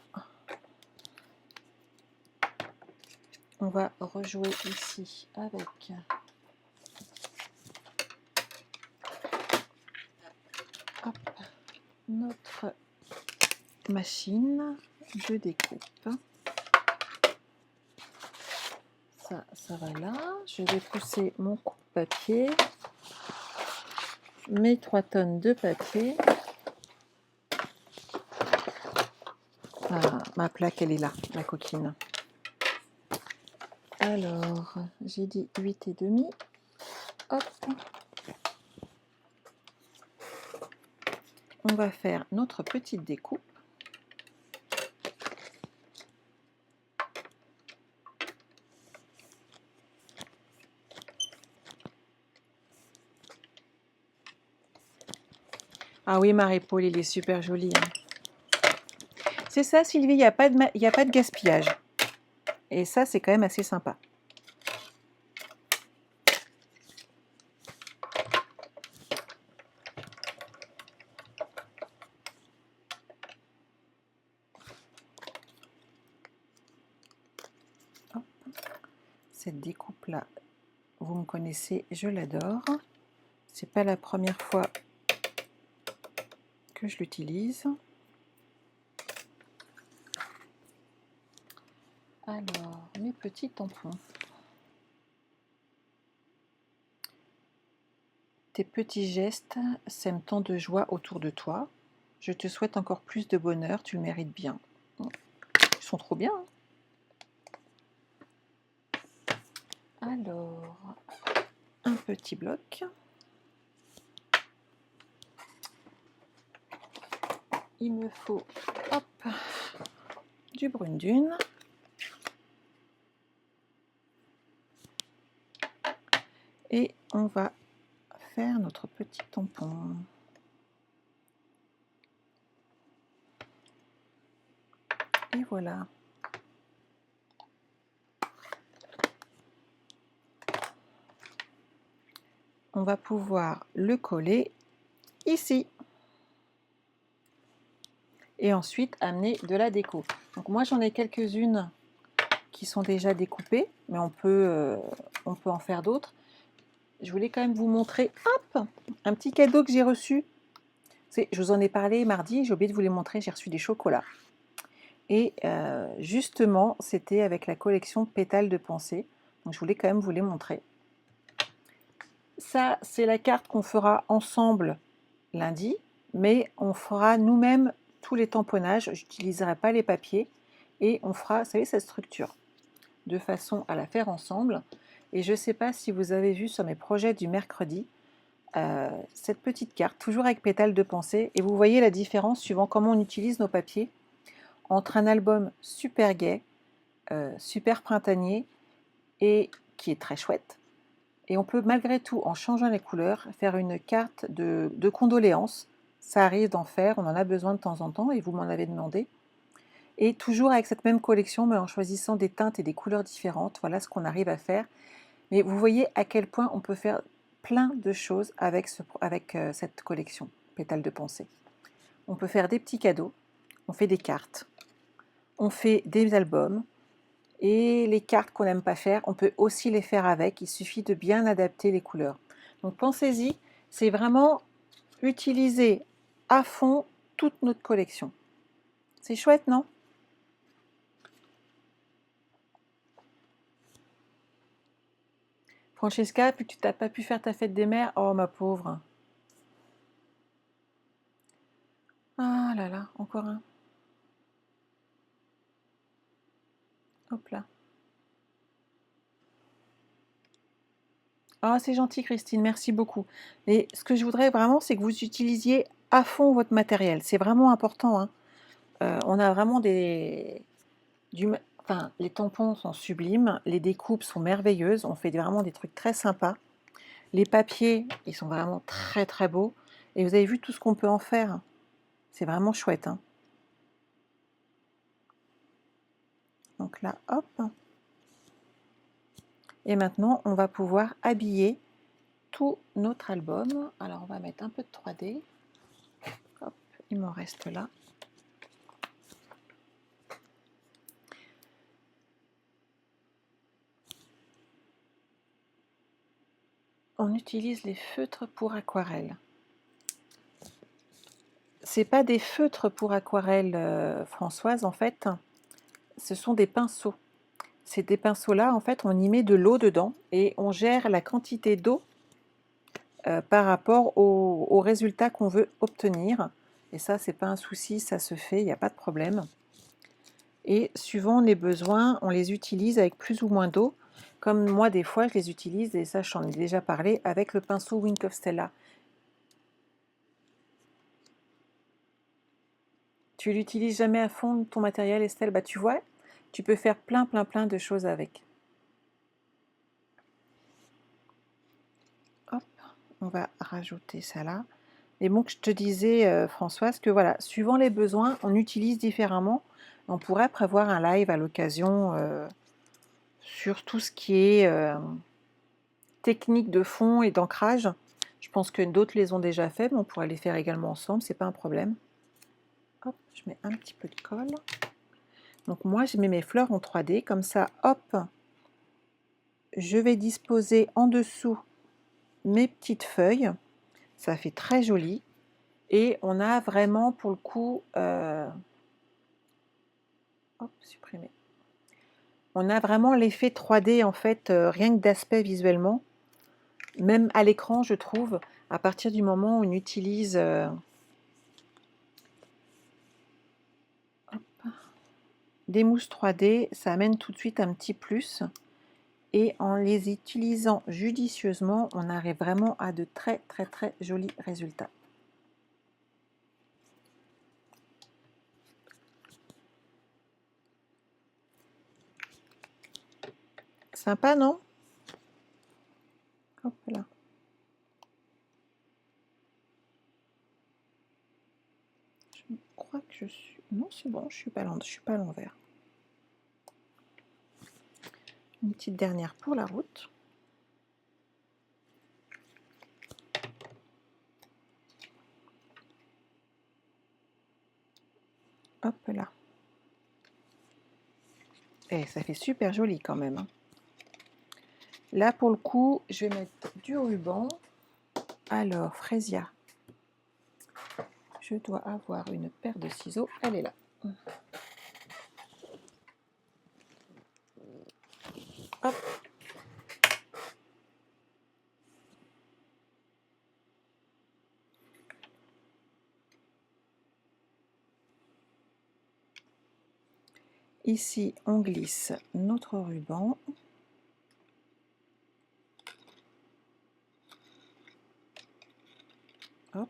on va rejouer ici avec hop, notre machine de découpe. Ça va là. Je vais pousser mon coupe-papier, mes 3 tonnes de papier. Ah, ma plaque, elle est là, la coquine. Alors, j'ai dit 8,5. Hop. On va faire notre petite découpe. Ah oui, Marie-Paul, il est super joli, hein. C'est ça, Sylvie, il n'y a pas de gaspillage. Et ça, c'est quand même assez sympa. Hop. Cette découpe-là, vous me connaissez, je l'adore. C'est pas la première fois que je l'utilise. Alors, mes petits tampons. Tes petits gestes sèment tant de joie autour de toi. Je te souhaite encore plus de bonheur, tu le mérites bien. Ils sont trop bien, hein. Alors, un petit bloc. Il me faut, hop, du brune dune. Et on va faire notre petit tampon. Et voilà. On va pouvoir le coller ici. Et ensuite amener de la déco. Donc moi j'en ai quelques-unes qui sont déjà découpées, mais on peut en faire d'autres. Je voulais quand même vous montrer, hop, un petit cadeau que j'ai reçu. Je vous en ai parlé mardi, j'ai oublié de vous les montrer, j'ai reçu des chocolats. Et justement, c'était avec la collection Pétales de pensée. Donc je voulais quand même vous les montrer. Ça, c'est la carte qu'on fera ensemble lundi, mais on fera nous-mêmes tous les tamponnages. Je n'utiliserai pas les papiers et on fera, vous savez, cette structure de façon à la faire ensemble. Et je ne sais pas si vous avez vu sur mes projets du mercredi, cette petite carte, toujours avec pétales de pensée. Et vous voyez la différence suivant comment on utilise nos papiers entre un album super gai, super printanier et qui est très chouette. Et on peut malgré tout, en changeant les couleurs, faire une carte de condoléances. Ça arrive d'en faire, on en a besoin de temps en temps et vous m'en avez demandé. Et toujours avec cette même collection, mais en choisissant des teintes et des couleurs différentes, voilà ce qu'on arrive à faire. Mais vous voyez à quel point on peut faire plein de choses avec cette collection Pétales de pensée. On peut faire des petits cadeaux, on fait des cartes, on fait des albums, et les cartes qu'on n'aime pas faire, on peut aussi les faire avec, il suffit de bien adapter les couleurs. Donc pensez-y, c'est vraiment utiliser à fond toute notre collection. C'est chouette, non? Francesca, puis tu n'as pas pu faire ta fête des mères. Oh, ma pauvre. Ah là là, encore un. Hop là. Ah, c'est gentil, Christine, merci beaucoup. Et ce que je voudrais vraiment, c'est que vous utilisiez à fond votre matériel. C'est vraiment important, hein. On a vraiment enfin, les tampons sont sublimes, les découpes sont merveilleuses, on fait vraiment des trucs très sympas. Les papiers, ils sont vraiment très très beaux. Et vous avez vu tout ce qu'on peut en faire. C'est vraiment chouette, hein. Donc là, hop. Et maintenant, on va pouvoir habiller tout notre album. Alors, on va mettre un peu de 3D. Hop, il m'en reste là. On utilise les feutres pour aquarelle. C'est pas des feutres pour aquarelle, Françoise, en fait. Ce sont des pinceaux. Ces pinceaux-là, en fait, on y met de l'eau dedans et on gère la quantité d'eau par rapport au résultat qu'on veut obtenir. Et ça, c'est pas un souci, ça se fait, il n'y a pas de problème. Et suivant les besoins, on les utilise avec plus ou moins d'eau. Comme moi, des fois, je les utilise, et ça, j'en ai déjà parlé, avec le pinceau Wink of Stella. Tu l'utilises jamais à fond, ton matériel, Estelle? Bah, tu vois, tu peux faire plein de choses avec. Hop, on va rajouter ça là. Et bon, je te disais, Françoise, que voilà, suivant les besoins, on utilise différemment. On pourrait prévoir un live à l'occasion sur tout ce qui est technique de fond et d'ancrage. Je pense que d'autres les ont déjà fait, mais on pourrait les faire également ensemble, c'est pas un problème. Hop, je mets un petit peu de colle. Donc moi, je mets mes fleurs en 3D, comme ça, hop, je vais disposer en dessous mes petites feuilles. Ça fait très joli. Et on a vraiment, pour le coup, hop, supprimer. On a vraiment l'effet 3D, en fait, rien que d'aspect visuellement. Même à l'écran, je trouve, à partir du moment où on utilise des mousses 3D, ça amène tout de suite un petit plus. Et en les utilisant judicieusement, on arrive vraiment à de très jolis résultats. Sympa, non? Hop là. Je crois que je suis... Non, c'est bon, je suis pas à l'envers. Une petite dernière pour la route. Hop là. Et ça fait super joli quand même, hein. Là, pour le coup, je vais mettre du ruban. Alors, Fresia, je dois avoir une paire de ciseaux. Elle est là. Hop. Ici, on glisse notre ruban. Hop.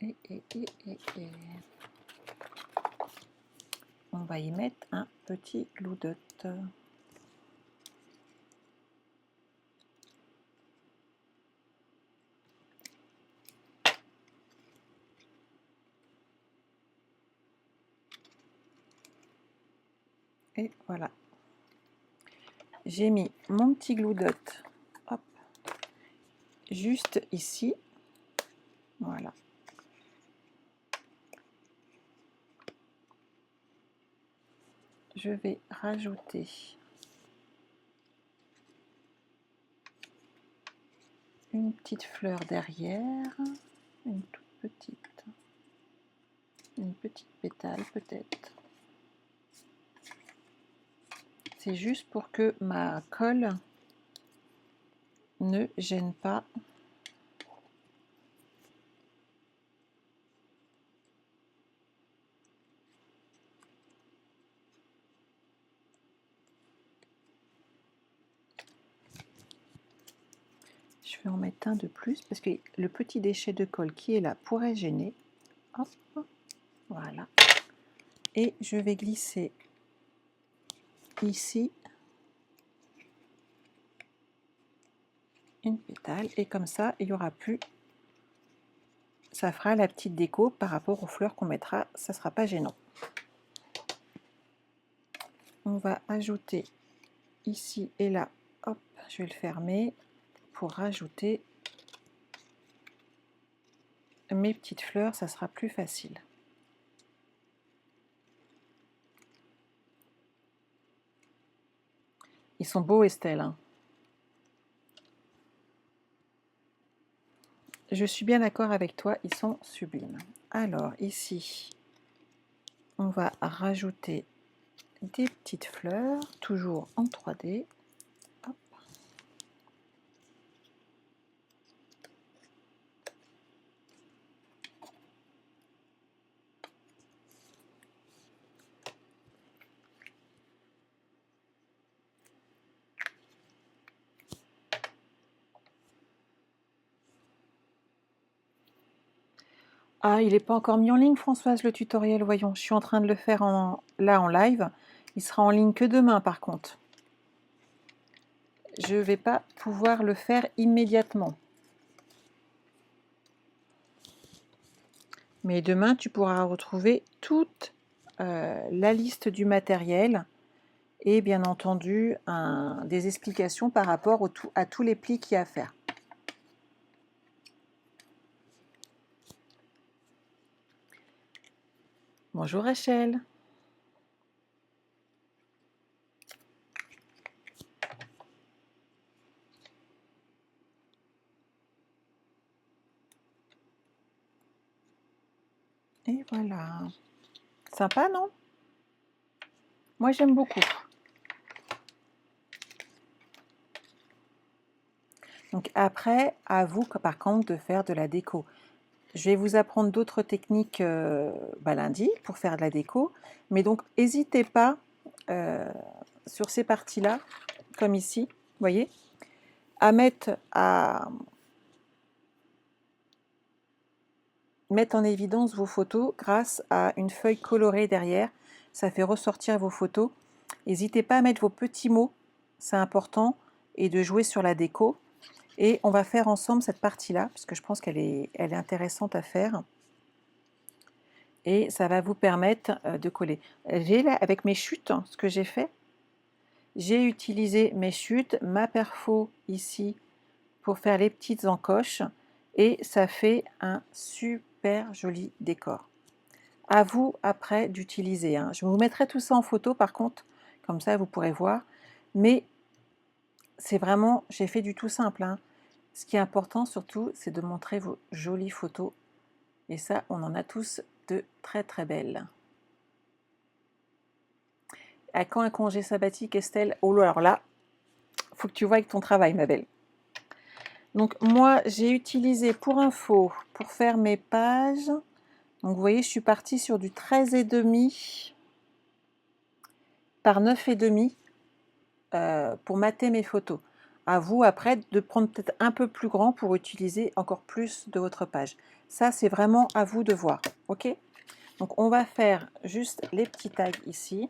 Et on va y mettre un petit glue dot. Et voilà. J'ai mis mon petit glue dot, hop, juste ici. Voilà. Je vais rajouter une petite fleur derrière, une toute petite pétale peut-être. C'est juste pour que ma colle ne gêne pas. Je vais en mettre un de plus parce que le petit déchet de colle qui est là pourrait gêner. Hop, voilà. Et je vais glisser ici une pétale et comme ça il n'y aura plus, ça fera la petite déco par rapport aux fleurs qu'on mettra, ça ne sera pas gênant. On va ajouter ici et là, hop, je vais le fermer pour rajouter mes petites fleurs, ça sera plus facile. Ils sont beaux, Estelle, hein. Je suis bien d'accord avec toi, ils sont sublimes. Alors ici, on va rajouter des petites fleurs, toujours en 3D. Hop. Ah, il n'est pas encore mis en ligne, Françoise, le tutoriel, voyons. Je suis en train de le faire là en live. Il sera en ligne que demain, par contre. Je ne vais pas pouvoir le faire immédiatement. Mais demain, tu pourras retrouver toute la liste du matériel et bien entendu des explications par rapport à tous les plis qu'il y a à faire. Bonjour Rachel. Et voilà. Sympa, non? Moi, j'aime beaucoup. Donc après, à vous, par contre, de faire de la déco. Je vais vous apprendre d'autres techniques lundi pour faire de la déco. Mais donc, n'hésitez pas sur ces parties-là, comme ici, vous voyez, à mettre en évidence vos photos grâce à une feuille colorée derrière. Ça fait ressortir vos photos. N'hésitez pas à mettre vos petits mots, c'est important, et de jouer sur la déco. Et on va faire ensemble cette partie-là, parce que je pense qu'elle est intéressante à faire. Et ça va vous permettre de coller. J'ai là, avec mes chutes, ce que j'ai fait, j'ai utilisé mes chutes, ma perfo ici, pour faire les petites encoches. Et ça fait un super joli décor. À vous, après, d'utiliser. Je vous mettrai tout ça en photo, par contre, comme ça, vous pourrez voir. Mais c'est vraiment, j'ai fait du tout simple. Ce qui est important, surtout, c'est de montrer vos jolies photos. Et ça, on en a tous de très, très belles. À quand un congé sabbatique, Estelle? Oh, alors là, faut que tu vois avec ton travail, ma belle. Donc, moi, j'ai utilisé pour info, pour faire mes pages. Donc, vous voyez, je suis partie sur du 13,5 par 9,5 pour mater mes photos. À vous, après, de prendre peut-être un peu plus grand pour utiliser encore plus de votre page. Ça, c'est vraiment à vous de voir. OK? Donc, on va faire juste les petits tags ici.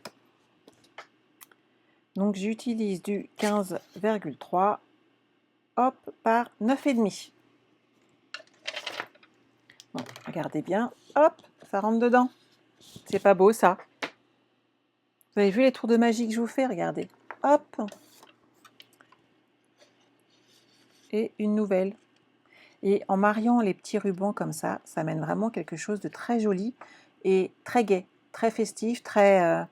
Donc, j'utilise du 15,3 hop, par 9,5. Bon, regardez bien. Hop, ça rentre dedans. C'est pas beau, ça? Vous avez vu les tours de magie que je vous fais? Regardez. Hop. Et une nouvelle. Et en mariant les petits rubans comme ça amène vraiment quelque chose de très joli et très gai, très festif, très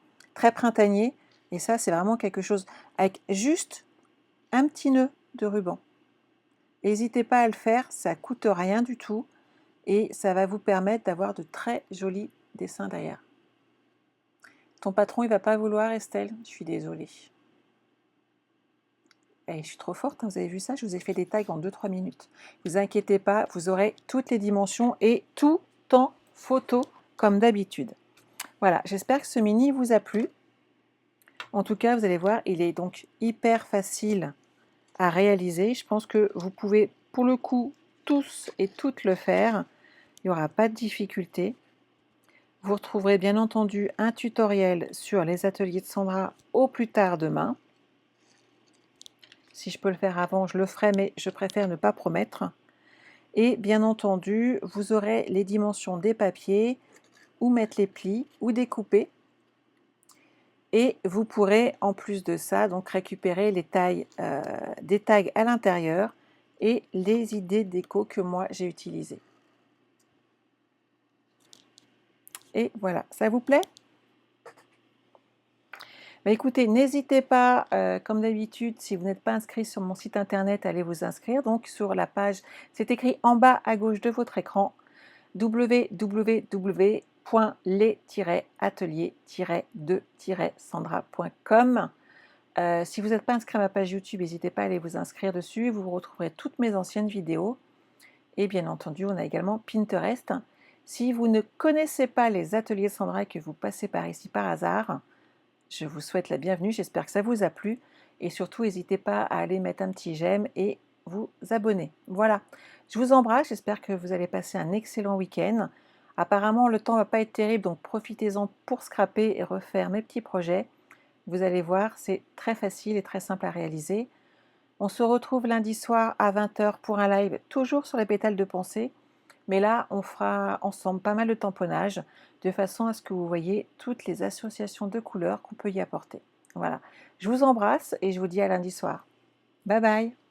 printanier. Et ça, c'est vraiment quelque chose avec juste un petit nœud de ruban. N'hésitez pas à le faire, ça coûte rien du tout et ça va vous permettre d'avoir de très jolis dessins derrière. Ton patron, il va pas vouloir, Estelle? Je suis désolée. je suis trop forte, hein, vous avez vu ça, je vous ai fait des tags en 2-3 minutes. Ne vous inquiétez pas, vous aurez toutes les dimensions et tout en photo comme d'habitude. Voilà, j'espère que ce mini vous a plu. En tout cas, vous allez voir, il est donc hyper facile à réaliser. Je pense que vous pouvez, pour le coup, tous et toutes le faire. Il n'y aura pas de difficulté. Vous retrouverez bien entendu un tutoriel sur les ateliers de Sandra au plus tard demain. Si je peux le faire avant, je le ferai, mais je préfère ne pas promettre. Et bien entendu, vous aurez les dimensions des papiers, où mettre les plis, ou découper. Et vous pourrez, en plus de ça, donc récupérer les tailles, des tags à l'intérieur et les idées déco que moi j'ai utilisées. Et voilà, ça vous plaît? Bah écoutez, n'hésitez pas, comme d'habitude, si vous n'êtes pas inscrit sur mon site internet, allez vous inscrire. Donc sur la page, c'est écrit en bas à gauche de votre écran, www.les-ateliers-de-sandra.com. Si vous n'êtes pas inscrit à ma page YouTube, n'hésitez pas à aller vous inscrire dessus. Vous retrouverez toutes mes anciennes vidéos. Et bien entendu, on a également Pinterest. Si vous ne connaissez pas les ateliers Sandra et que vous passez par ici par hasard, je vous souhaite la bienvenue. J'espère que ça vous a plu. Et surtout, n'hésitez pas à aller mettre un petit j'aime et vous abonner. Voilà. Je vous embrasse. J'espère que vous allez passer un excellent week-end. Apparemment, le temps ne va pas être terrible, donc profitez-en pour scraper et refaire mes petits projets. Vous allez voir, c'est très facile et très simple à réaliser. On se retrouve lundi soir à 20 h pour un live, toujours sur les pétales de pensée. Mais là, on fera ensemble pas mal de tamponnage, de façon à ce que vous voyez toutes les associations de couleurs qu'on peut y apporter. Voilà. Je vous embrasse et je vous dis à lundi soir. Bye bye!